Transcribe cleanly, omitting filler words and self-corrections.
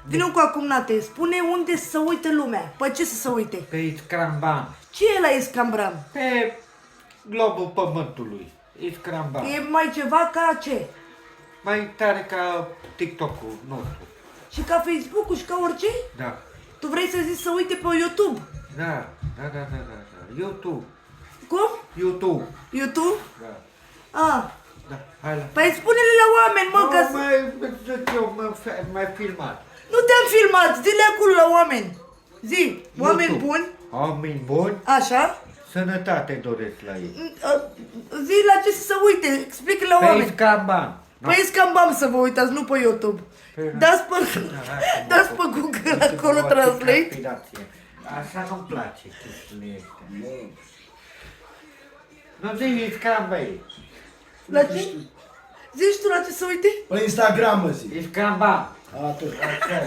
Vino cu acum, Nate, spune unde să se uite lumea. Pe ce să se uite? Pe Iscramban. Ce e la Iscambram? Pe globul pământului. Iscramban. E mai ceva ca ce? Mai tare ca TikTok-ul nostru. Și ca Facebook-ul și ca orice? Da. Tu vrei să zici să uite pe YouTube? Da. YouTube. Cum? YouTube. YouTube? Da. Ah. Da. Hai la... Păi spune-le la oameni, mă, că... mai filmat. Nu te-am filmat, zi-le acolo la oameni. Zi, oameni YouTube. buni, Oameni buni, așa. sănătate doresc la ei. Zi la ce să se uite, explică la Pe oameni. Iscramban. Păi e scambam să vă uitați, nu pe YouTube. Dați pe Google acolo Translate. Așa nu-mi place chestiile astea. Nu zici Iscrambai. La ce? Zici tu la ce să uite? Pe Instagram, mă zic. Iscramban. Atunci, așa.